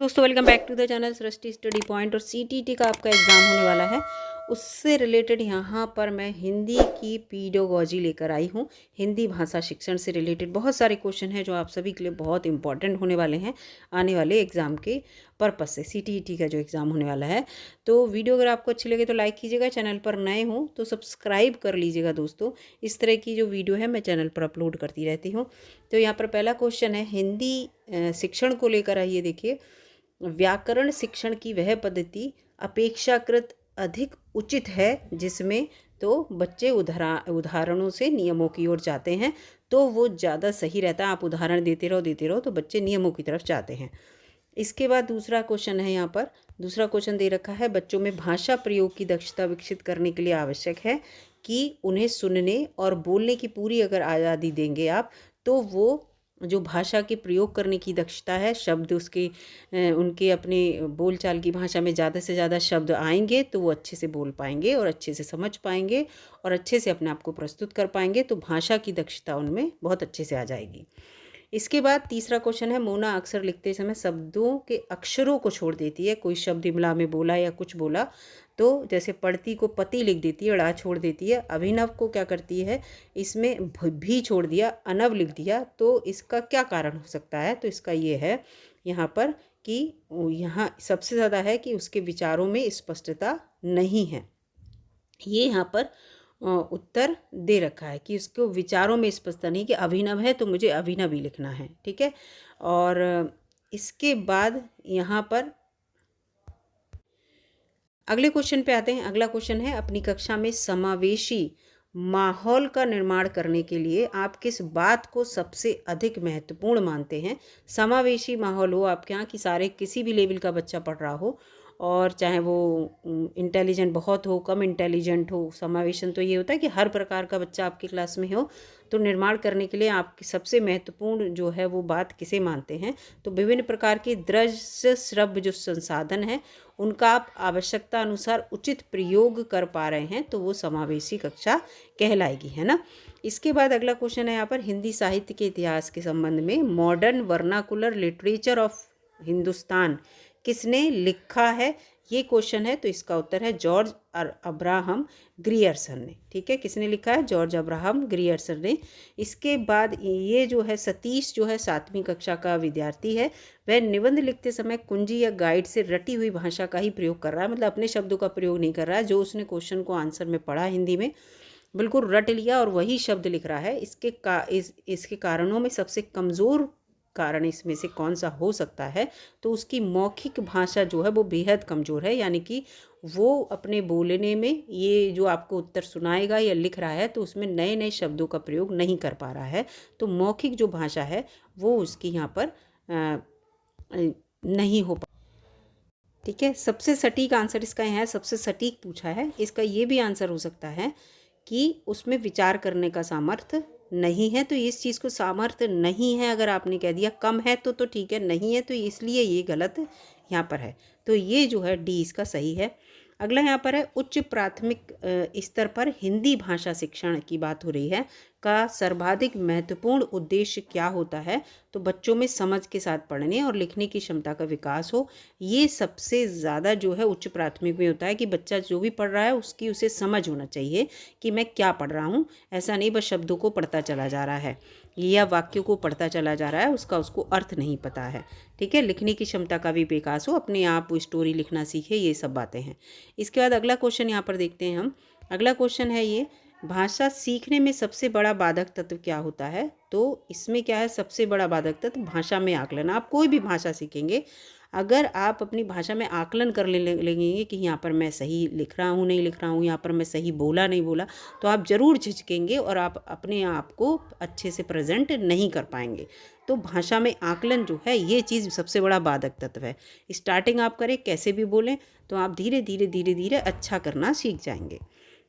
दोस्तों welcome back to the channel Srishti study point. और CTT का आपका एग्ज़ाम होने वाला है, उससे रिलेटेड यहाँ पर मैं हिंदी की पीडोगॉजी लेकर आई हूँ। हिंदी भाषा शिक्षण से रिलेटेड बहुत सारे क्वेश्चन हैं जो आप सभी के लिए बहुत इंपॉर्टेंट होने वाले हैं आने वाले एग्ज़ाम के पर्पस से, सीटीटी का जो एग्ज़ाम होने वाला है। तो वीडियो अगर आपको अच्छी लगे तो लाइक कीजिएगा, चैनल पर नए हों तो सब्सक्राइब कर लीजिएगा दोस्तों। इस तरह की जो वीडियो है मैं चैनल पर अपलोड करती रहती हूँ। तो यहाँ पर पहला क्वेश्चन है हिंदी शिक्षण को लेकर, आइए देखिए। व्याकरण शिक्षण की वह पद्धति अपेक्षाकृत अधिक उचित है जिसमें तो बच्चे उदाहरणों से नियमों की ओर जाते हैं, तो वो ज़्यादा सही रहता है। आप उदाहरण देते रहो तो बच्चे नियमों की तरफ जाते हैं। इसके बाद दूसरा क्वेश्चन है, यहाँ पर दूसरा क्वेश्चन दे रखा है, बच्चों में भाषा प्रयोग की दक्षता विकसित करने के लिए आवश्यक है कि उन्हें सुनने और बोलने की पूरी अगर आज़ादी देंगे आप, तो वो जो भाषा के प्रयोग करने की दक्षता है, शब्द उसके उनके अपने बोलचाल की भाषा में ज़्यादा से ज़्यादा शब्द आएंगे तो वो अच्छे से बोल पाएंगे और अच्छे से समझ पाएंगे और अच्छे से अपने आप को प्रस्तुत कर पाएंगे। तो भाषा की दक्षता उनमें बहुत अच्छे से आ जाएगी। इसके बाद तीसरा क्वेश्चन है, मोना अक्सर लिखते समय शब्दों के अक्षरों को छोड़ देती है। कोई शब्द इमला में बोला या कुछ बोला तो जैसे पढ़ती को पति लिख देती है, ड़ा छोड़ देती है। अभिनव को क्या करती है, इसमें भी छोड़ दिया, अनव लिख दिया। तो इसका क्या कारण हो सकता है? तो इसका ये है यहाँ पर कि यहाँ सबसे ज़्यादा है कि उसके विचारों में स्पष्टता नहीं है। ये यहाँ पर उत्तर दे रखा है कि उसको विचारों में स्पष्टता नहीं, कि अभिनव है तो मुझे अभिनव ही लिखना है, ठीक है। और इसके बाद यहाँ पर अगले क्वेश्चन पे आते हैं। अगला क्वेश्चन है, अपनी कक्षा में समावेशी माहौल का निर्माण करने के लिए आप किस बात को सबसे अधिक महत्वपूर्ण मानते हैं? समावेशी माहौल हो आपके यहाँ कि सारे किसी भी लेवल का बच्चा पढ़ रहा हो, और चाहे वो इंटेलिजेंट बहुत हो, कम इंटेलिजेंट हो। समावेशन तो ये होता है कि हर प्रकार का बच्चा आपकी क्लास में हो। तो निर्माण करने के लिए आपकी सबसे महत्वपूर्ण जो है वो बात किसे मानते हैं? तो विभिन्न प्रकार के दृश्य श्रव्य जो संसाधन हैं उनका आप आवश्यकता अनुसार उचित प्रयोग कर पा रहे हैं, तो वो समावेशी कक्षा कहलाएगी, है ना। इसके बाद अगला क्वेश्चन है यहाँ पर, हिंदी साहित्य के इतिहास के संबंध में modern vernacular literature of Hindustan किसने लिखा है? ये क्वेश्चन है, तो इसका उत्तर है जॉर्ज अब्राहम ग्रियर्सन ने, ठीक है। किसने लिखा है? जॉर्ज अब्राहम ग्रियर्सन ने। इसके बाद ये जो है सतीश, जो है 7वीं कक्षा का विद्यार्थी है, वह निबंध लिखते समय कुंजी या गाइड से रटी हुई भाषा का ही प्रयोग कर रहा है। मतलब अपने शब्दों का प्रयोग नहीं कर रहा है। जो उसने क्वेश्चन को आंसर में पढ़ा हिंदी में, बिल्कुल रट लिया और वही शब्द लिख रहा है। इसके कारणों में सबसे कमज़ोर कारण इसमें से कौन सा हो सकता है? तो उसकी मौखिक भाषा जो है वो बेहद कमज़ोर है, यानी कि वो अपने बोलने में, ये जो आपको उत्तर सुनाएगा या लिख रहा है, तो उसमें नए नए शब्दों का प्रयोग नहीं कर पा रहा है। तो मौखिक जो भाषा है वो उसकी यहाँ पर नहीं हो पा, ठीक है। सबसे सटीक आंसर इसका यहाँ है, सबसे सटीक पूछा है, इसका ये भी आंसर हो सकता है कि उसमें विचार करने का सामर्थ्य नहीं है। तो इस चीज़ को सामर्थ्य नहीं है अगर आपने कह दिया, कम है तो ठीक है, नहीं है तो इसलिए ये गलत यहाँ पर है। तो ये जो है डी इसका सही है। अगला यहाँ पर है, उच्च प्राथमिक स्तर पर हिंदी भाषा शिक्षण की बात हो रही है, का सर्वाधिक महत्वपूर्ण उद्देश्य क्या होता है? तो बच्चों में समझ के साथ पढ़ने और लिखने की क्षमता का विकास हो। ये सबसे ज़्यादा जो है उच्च प्राथमिक में होता है कि बच्चा जो भी पढ़ रहा है उसकी उसे समझ होना चाहिए कि मैं क्या पढ़ रहा हूँ। ऐसा नहीं बस शब्दों को पढ़ता चला जा रहा है या वाक्यों को पढ़ता चला जा रहा है, उसको अर्थ नहीं पता है, ठीक है। लिखने की क्षमता का भी विकास हो, अपने आप स्टोरी लिखना सीखे, ये सब बातें हैं। इसके बाद अगला क्वेश्चन यहाँ पर देखते हैं हम। अगला क्वेश्चन है ये, भाषा सीखने में सबसे बड़ा बाधक तत्व क्या होता है? तो इसमें क्या है, सबसे बड़ा बाधक तत्व भाषा में आकलन। आप कोई भी भाषा सीखेंगे, अगर आप अपनी भाषा में आकलन कर लेंगे कि यहाँ पर मैं सही लिख रहा हूँ नहीं लिख रहा हूँ, यहाँ पर मैं सही बोला नहीं बोला, तो आप ज़रूर झिझकेंगे और आप अपने आप को अच्छे से प्रेजेंट नहीं कर पाएंगे। तो भाषा में आकलन जो है ये चीज़ सबसे बड़ा बाधक तत्व है। स्टार्टिंग आप करें, कैसे भी बोलें, तो आप धीरे धीरे अच्छा करना सीख जाएंगे।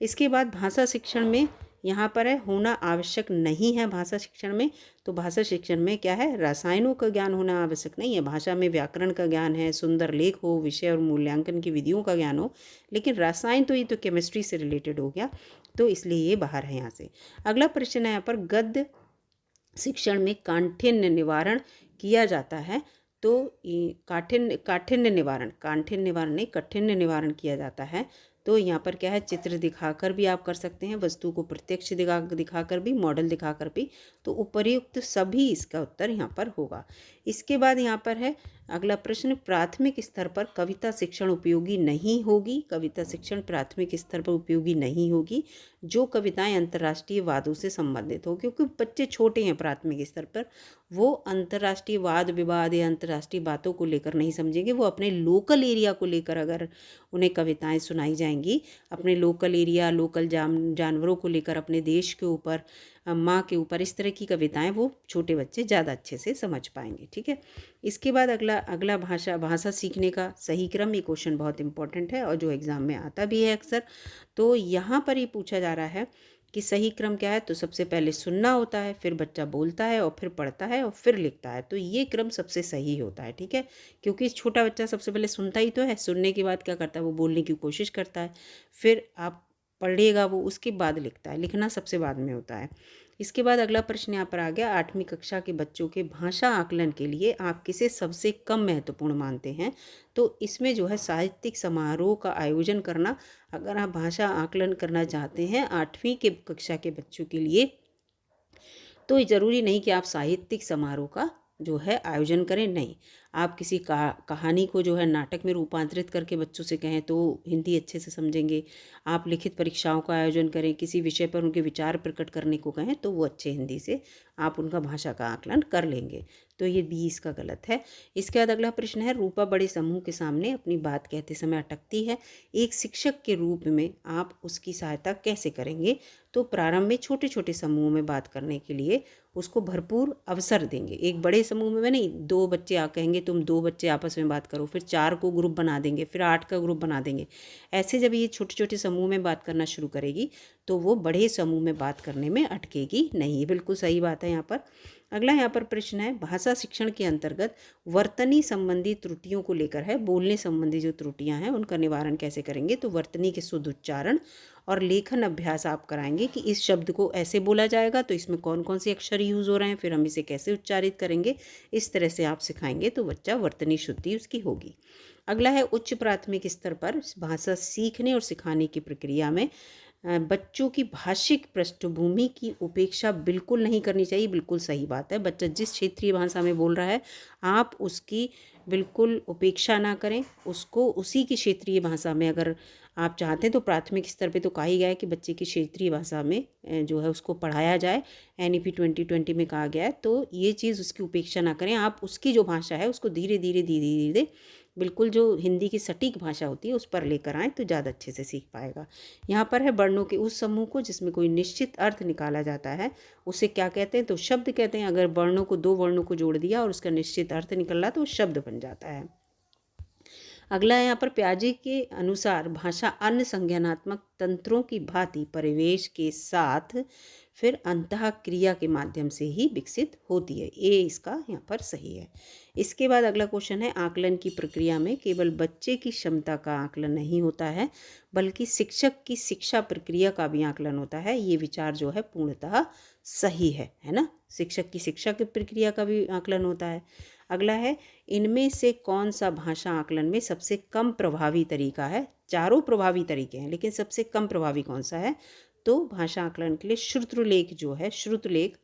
इसके बाद भाषा शिक्षण में यहाँ पर है, होना आवश्यक नहीं है भाषा शिक्षण में। तो भाषा शिक्षण में क्या है, रसायनों का ज्ञान होना आवश्यक नहीं है। भाषा में व्याकरण का ज्ञान है, सुंदर लेख हो, विषय और मूल्यांकन की विधियों का ज्ञान हो, लेकिन रसायन तो ये तो केमिस्ट्री से रिलेटेड हो गया, तो इसलिए ये बाहर है यहाँ से। अगला प्रश्न है यहाँ पर, गद्य शिक्षण में काठिन्य निवारण किया जाता है, तो ये काठिन्य निवारण नहीं, कठिन्य निवारण किया जाता है। तो यहाँ पर क्या है, चित्र दिखाकर भी आप कर सकते हैं, वस्तु को प्रत्यक्ष दिखाकर भी, मॉडल दिखाकर भी। तो उपर्युक्त सभी इसका उत्तर यहाँ पर होगा। इसके बाद यहाँ पर है अगला प्रश्न, प्राथमिक स्तर पर कविता शिक्षण उपयोगी नहीं होगी। कविता शिक्षण प्राथमिक स्तर पर उपयोगी नहीं होगी जो कविताएं अंतर्राष्ट्रीय वादों से संबंधित हो, क्योंकि बच्चे छोटे हैं प्राथमिक स्तर पर, वो अंतर्राष्ट्रीय वाद विवाद या अंतर्राष्ट्रीय बातों को लेकर नहीं समझेंगे। वो अपने लोकल एरिया को लेकर अगर उन्हें कविताएं सुनाई जाएंगी, अपने लोकल एरिया, लोकल जानवरों को लेकर, अपने देश के ऊपर, माँ के ऊपर, इस तरह की कविताएं वो छोटे बच्चे ज़्यादा अच्छे से समझ पाएंगे। ठीक है। इसके बाद अगला भाषा सीखने का सही क्रम, ये क्वेश्चन बहुत इंपॉर्टेंट है और जो एग्ज़ाम में आता भी है अक्सर। तो यहाँ पर ये पूछा जा रहा है कि सही क्रम क्या है। तो सबसे पहले सुनना होता है, फिर बच्चा बोलता है और फिर पढ़ता है और फिर लिखता है। तो ये क्रम सबसे सही होता है। ठीक है, क्योंकि छोटा बच्चा सबसे पहले सुनता ही तो है, सुनने के बाद क्या करता है, वो बोलने की कोशिश करता है, फिर आप पढ़ेगा वो, उसके बाद लिखता है। लिखना सबसे बाद में होता है। इसके बाद अगला प्रश्न यहाँ पर आ गया, 8वीं कक्षा के बच्चों के भाषा आकलन के लिए आप किसे सबसे कम महत्वपूर्ण मानते हैं। तो इसमें जो है साहित्यिक समारोह का आयोजन करना, अगर आप भाषा आकलन करना चाहते हैं 8वीं के कक्षा के बच्चों के लिए, तो ज़रूरी नहीं कि आप साहित्यिक समारोह का जो है आयोजन करें। नहीं, आप किसी कहानी को जो है नाटक में रूपांतरित करके बच्चों से कहें तो हिंदी अच्छे से समझेंगे। आप लिखित परीक्षाओं का आयोजन करें, किसी विषय पर उनके विचार प्रकट करने को कहें तो वो अच्छे हिंदी से आप उनका भाषा का आकलन कर लेंगे। तो ये बी इसका गलत है। इसके बाद अगला प्रश्न है, रूपा बड़े समूह के सामने अपनी बात कहते समय अटकती है, एक शिक्षक के रूप में आप उसकी सहायता कैसे करेंगे। तो प्रारंभ में छोटे छोटे समूह में बात करने के लिए उसको भरपूर अवसर देंगे। एक बड़े समूह में नहीं, 2 बच्चे कहेंगे तुम 2 बच्चे आपस में बात करो, फिर 4 को ग्रुप बना देंगे, फिर 8 का ग्रुप बना देंगे। ऐसे जब ये छोटे छोटे समूह में बात करना शुरू करेगी तो वो बड़े समूह में बात करने में अटकेगी नहीं। बिल्कुल सही बात है यहाँ पर। अगला यहाँ पर प्रश्न है, भाषा शिक्षण के अंतर्गत वर्तनी संबंधी त्रुटियों को लेकर है, बोलने संबंधी जो त्रुटियां हैं उनका निवारण कैसे करेंगे। तो वर्तनी के शुद्ध उच्चारण और लेखन अभ्यास आप कराएंगे कि इस शब्द को ऐसे बोला जाएगा तो इसमें कौन कौन से अक्षर यूज़ हो रहे हैं, फिर हम इसे कैसे उच्चारित करेंगे, इस तरह से आप सिखाएंगे तो बच्चा वर्तनी शुद्धि उसकी होगी। अगला है, उच्च प्राथमिक स्तर पर भाषा सीखने और सिखाने की प्रक्रिया में बच्चों की भाषिक पृष्ठभूमि की उपेक्षा बिल्कुल नहीं करनी चाहिए। बिल्कुल सही बात है। बच्चा जिस क्षेत्रीय भाषा में बोल रहा है आप उसकी बिल्कुल उपेक्षा ना करें, उसको उसी की क्षेत्रीय भाषा में अगर आप चाहते हैं तो प्राथमिक स्तर पे तो कहा ही गया है कि बच्चे की क्षेत्रीय भाषा में जो है उसको पढ़ाया जाए, NEP 2020 में कहा गया है। तो ये चीज़ उसकी उपेक्षा ना करें, आप उसकी जो भाषा है उसको धीरे धीरे बिल्कुल जो हिंदी की सटीक भाषा होती है उस पर लेकर आएँ तो ज़्यादा अच्छे से सीख पाएगा। यहाँ पर है, वर्णों के उस समूह को जिसमें कोई निश्चित अर्थ निकाला जाता है उसे क्या कहते हैं। तो शब्द कहते हैं। अगर वर्णों को, 2 वर्णों को जोड़ दिया और उसका निश्चित अर्थ निकला तो शब्द बन जाता है। अगला है यहाँ पर, प्याजे के अनुसार भाषा अन्य संज्ञानात्मक तंत्रों की भांति परिवेश के साथ फिर अंतः क्रिया के माध्यम से ही विकसित होती है। ये इसका यहाँ पर सही है। इसके बाद अगला क्वेश्चन है, आकलन की प्रक्रिया में केवल बच्चे की क्षमता का आकलन नहीं होता है बल्कि शिक्षक की शिक्षा प्रक्रिया का भी आकलन होता है। ये विचार जो है पूर्णतः सही है ना। शिक्षक की शिक्षा की प्रक्रिया का भी आकलन होता है। अगला है, इनमें से कौन सा भाषा आकलन में सबसे कम प्रभावी तरीका है। चारों प्रभावी तरीके हैं लेकिन सबसे कम प्रभावी कौन सा है। तो भाषा आकलन के लिए श्रुतलेख जो है, श्रुतलेख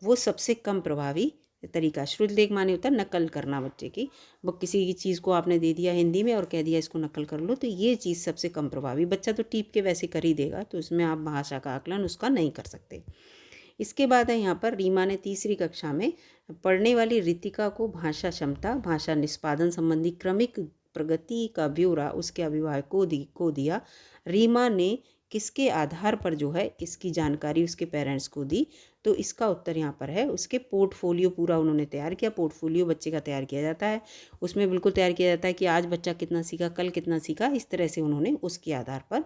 वो सबसे कम प्रभावी तरीका। श्रुतलेख माने होता है नकल करना बच्चे की। वो किसी की चीज़ को आपने दे दिया हिंदी में और कह दिया इसको नकल कर लो, तो ये चीज़ सबसे कम प्रभावी। बच्चा तो टीप के वैसे कर ही देगा, तो इसमें आप भाषा का आकलन उसका नहीं कर सकते। इसके बाद है यहाँ पर, रीमा ने तीसरी कक्षा में पढ़ने वाली रितिका को भाषा क्षमता, भाषा निष्पादन संबंधी क्रमिक प्रगति का ब्यौरा उसके अभिभावकों को दिया। रीमा ने किसके आधार पर जो है इसकी जानकारी उसके पेरेंट्स को दी। तो इसका उत्तर यहाँ पर है, उसके पोर्टफोलियो पूरा उन्होंने तैयार किया। पोर्टफोलियो बच्चे का तैयार किया जाता है, उसमें बिल्कुल तैयार किया जाता है कि आज बच्चा कितना सीखा, कल कितना सीखा, इस तरह से उन्होंने उसके आधार पर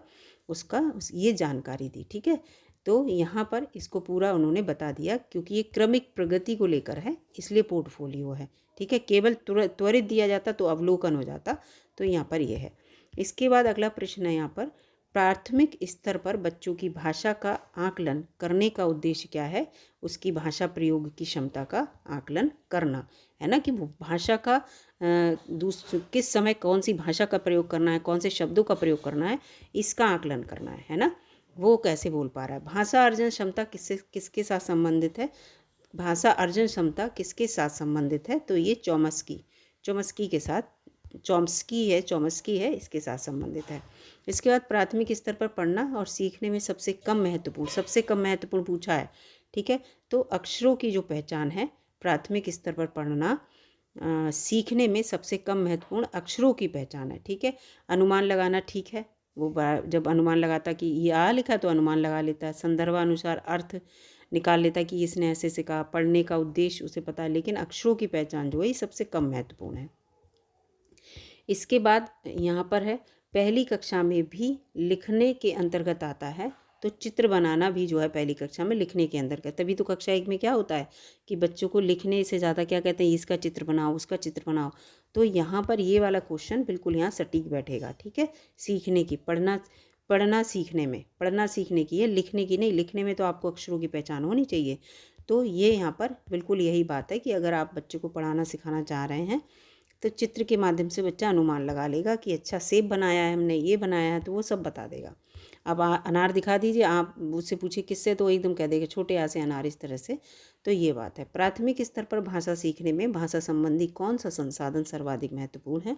उसका ये जानकारी दी। ठीक है, तो यहाँ पर इसको पूरा उन्होंने बता दिया क्योंकि ये क्रमिक प्रगति को लेकर है इसलिए पोर्टफोलियो है। ठीक है, केवल त्वरित दिया जाता तो अवलोकन हो जाता, तो यहाँ पर ये है। इसके बाद अगला प्रश्न है यहाँ पर, प्राथमिक स्तर पर बच्चों की भाषा का आकलन करने का उद्देश्य क्या है? उसकी भाषा प्रयोग की क्षमता का आकलन करना, है ना, कि वो भाषा का किस समय कौन सी भाषा का प्रयोग करना है, कौन से शब्दों का प्रयोग करना है, इसका आकलन करना है ना, वो कैसे बोल पा रहा है। भाषा अर्जन क्षमता किसके साथ संबंधित है? भाषा अर्जन क्षमता किसके साथ संबंधित है? तो ये चॉम्स्की के साथ, चॉम्स्की है, इसके साथ संबंधित है। इसके बाद प्राथमिक स्तर पर पढ़ना और सीखने में सबसे कम महत्वपूर्ण पूछा है, ठीक है। तो अक्षरों की जो पहचान है, प्राथमिक स्तर पर पढ़ना सीखने में सबसे कम महत्वपूर्ण अक्षरों की पहचान है, ठीक है। अनुमान लगाना, ठीक है, वो जब अनुमान लगाता कि ये आ लिखा तो अनुमान लगा लेता है, संदर्भानुसार अर्थ निकाल लेता कि इसने ऐसे से कहा, पढ़ने का उद्देश्य उसे पता है, लेकिन अक्षरों की पहचान जो है ये सबसे कम महत्वपूर्ण है। इसके बाद यहाँ पर है, पहली कक्षा में भी लिखने के अंतर्गत आता है, तो चित्र बनाना भी जो है पहली कक्षा में लिखने के अंतर्गत। तभी तो कक्षा 1 में क्या होता है कि बच्चों को लिखने से ज़्यादा क्या कहते हैं, इसका चित्र बनाओ, उसका चित्र बनाओ। तो यहाँ पर ये वाला क्वेश्चन बिल्कुल यहाँ सटीक बैठेगा, ठीक है। सीखने की, पढ़ना सीखने की है, लिखने की नहीं। लिखने में तो आपको अक्षरों की पहचान होनी चाहिए। तो ये यहाँ पर बिल्कुल यही बात है कि अगर आप बच्चे को पढ़ाना सिखाना चाह रहे हैं तो चित्र के माध्यम से बच्चा अनुमान लगा लेगा कि अच्छा सेब बनाया है हमने, ये बनाया है, तो वो सब बता देगा। अब अनार दिखा दीजिए, आप उससे पूछिए किससे, तो एकदम कह देगा छोटे आ से अनार, इस तरह से। तो ये बात है। प्राथमिक स्तर पर भाषा सीखने में भाषा संबंधी कौन सा संसाधन सर्वाधिक महत्वपूर्ण है?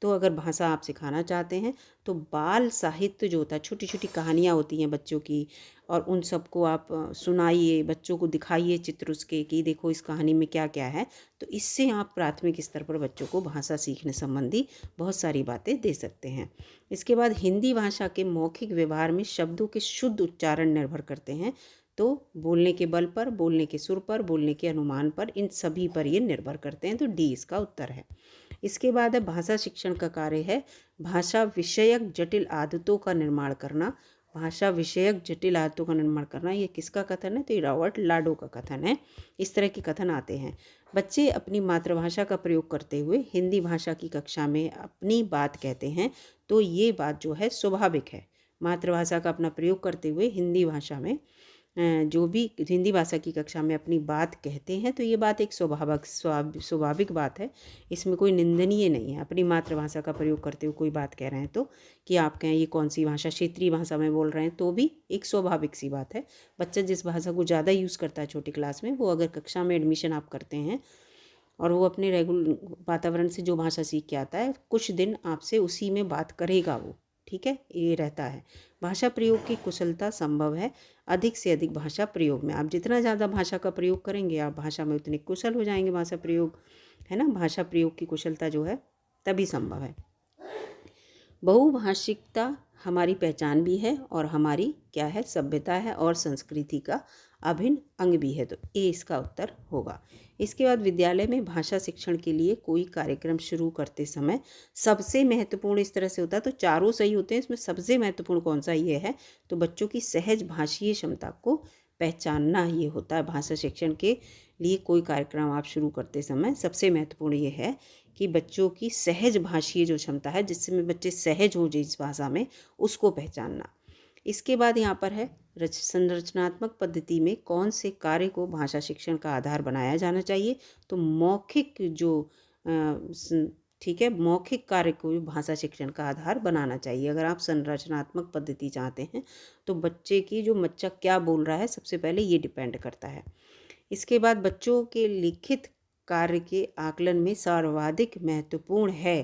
तो अगर भाषा आप सिखाना चाहते हैं तो बाल साहित्य जो होता है, छोटी छोटी कहानियाँ होती हैं बच्चों की, और उन सबको आप सुनाइए, बच्चों को दिखाइए चित्र उसके कि देखो इस कहानी में क्या क्या है। तो इससे आप प्राथमिक स्तर पर बच्चों को भाषा सीखने संबंधी बहुत सारी बातें दे सकते हैं। इसके बाद हिंदी भाषा के मौखिक व्यवहार में शब्दों के शुद्ध उच्चारण निर्भर करते हैं। तो बोलने के बल पर, बोलने के सुर पर, बोलने के अनुमान पर, इन सभी पर ये निर्भर करते हैं। तो डी इसका उत्तर है। इसके बाद है, भाषा शिक्षण का कार्य है भाषा विषयक जटिल आदतों का निर्माण करना। भाषा विषयक जटिल आदतों का निर्माण करना, ये किसका कथन है? तो ये रॉबर्ट लाडो का कथन है। इस तरह के कथन आते हैं। बच्चे अपनी मातृभाषा का प्रयोग करते हुए हिंदी भाषा की कक्षा में अपनी बात कहते हैं, तो ये बात जो है स्वाभाविक है। मातृभाषा का अपना प्रयोग करते हुए हिंदी भाषा में जो भी हिंदी भाषा की कक्षा में अपनी बात कहते हैं, तो ये बात एक स्वाभाविक बात है। इसमें कोई निंदनीय नहीं है। अपनी मातृभाषा का प्रयोग करते हुए कोई बात कह रहे हैं तो कि आप कहें ये कौन सी भाषा, क्षेत्रीय भाषा में बोल रहे हैं, तो भी एक स्वाभाविक सी बात है। बच्चा जिस भाषा को ज़्यादा यूज़ करता है छोटी क्लास में, वो अगर कक्षा में एडमिशन आप करते हैं और वो अपने रेगुलर वातावरण से जो भाषा सीख के आता है, कुछ दिन आपसे उसी में बात करेगा वो, ठीक है, ये रहता है। भाषा प्रयोग की कुशलता संभव है अधिक से अधिक भाषा प्रयोग में। आप जितना ज़्यादा भाषा का प्रयोग करेंगे, आप भाषा में उतने कुशल हो जाएंगे। भाषा प्रयोग है ना, भाषा प्रयोग की कुशलता जो है तभी संभव है। बहुभाषिकता हमारी पहचान भी है और हमारी क्या है, सभ्यता है और संस्कृति का अभिन्न अंग भी है। तो ए इसका उत्तर होगा। इसके बाद विद्यालय में भाषा शिक्षण के लिए कोई कार्यक्रम शुरू करते समय सबसे महत्वपूर्ण इस तरह से होता है, तो चारों सही होते हैं, इसमें सबसे महत्वपूर्ण कौन सा ये है, तो बच्चों की सहज भाषीय क्षमता को पहचानना ये होता है। भाषा शिक्षण के लिए कोई कार्यक्रम आप शुरू करते समय सबसे महत्वपूर्ण ये है कि बच्चों की सहज भाषीय जो क्षमता है, जिससे में बच्चे सहज हो जिस भाषा में, उसको पहचानना। इसके बाद यहाँ पर है, संरचनात्मक पद्धति में कौन से कार्य को भाषा शिक्षण का आधार बनाया जाना चाहिए? तो मौखिक जो ठीक है, मौखिक कार्य को भी भाषा शिक्षण का आधार बनाना चाहिए। अगर आप संरचनात्मक पद्धति चाहते हैं तो बच्चे की जो बच्चा क्या बोल रहा है, सबसे पहले ये डिपेंड करता है। इसके बाद बच्चों के लिखित कार्य के आकलन में सर्वाधिक महत्वपूर्ण है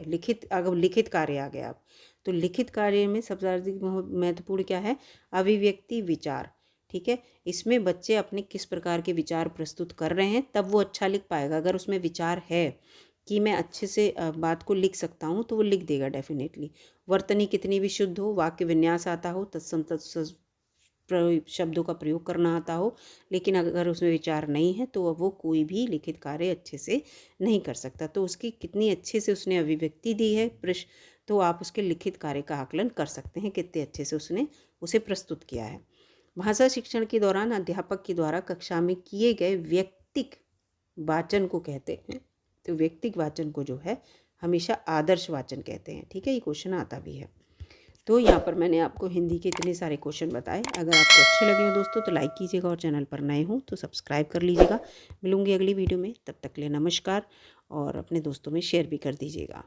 अगर लिखित कार्य आ गया आप, तो लिखित कार्य में सबसे अधिक महत्वपूर्ण क्या है? अभिव्यक्ति, विचार, ठीक है। इसमें बच्चे अपने किस प्रकार के विचार प्रस्तुत कर रहे हैं, तब वो अच्छा लिख पाएगा। अगर उसमें विचार है कि मैं अच्छे से बात को लिख सकता हूँ, तो वो लिख देगा डेफिनेटली। वर्तनी कितनी भी शुद्ध हो, वाक्य विन्यास आता हो, तत्सम शब्दों का प्रयोग करना आता हो, लेकिन अगर उसमें विचार नहीं है तो वो कोई भी लिखित कार्य अच्छे से नहीं कर सकता। तो उसकी कितनी अच्छे से उसने अभिव्यक्ति दी है तो आप उसके लिखित कार्य का आकलन कर सकते हैं, कितने अच्छे से उसने उसे प्रस्तुत किया है। भाषा शिक्षण के दौरान अध्यापक के द्वारा कक्षा में किए गए व्यक्तिक वाचन को कहते हैं। तो व्यक्तिक वाचन को जो है हमेशा आदर्श वाचन कहते हैं, ठीक है, ये क्वेश्चन आता भी है। तो यहाँ पर मैंने आपको हिंदी के इतने सारे क्वेश्चन बताए। अगर आपको अच्छे लगे हो दोस्तों तो लाइक कीजिएगा, और चैनल पर नए हो तो सब्सक्राइब कर लीजिएगा। मिलूँगी अगली वीडियो में, तब तक के लिए नमस्कार, और अपने दोस्तों में शेयर भी कर दीजिएगा।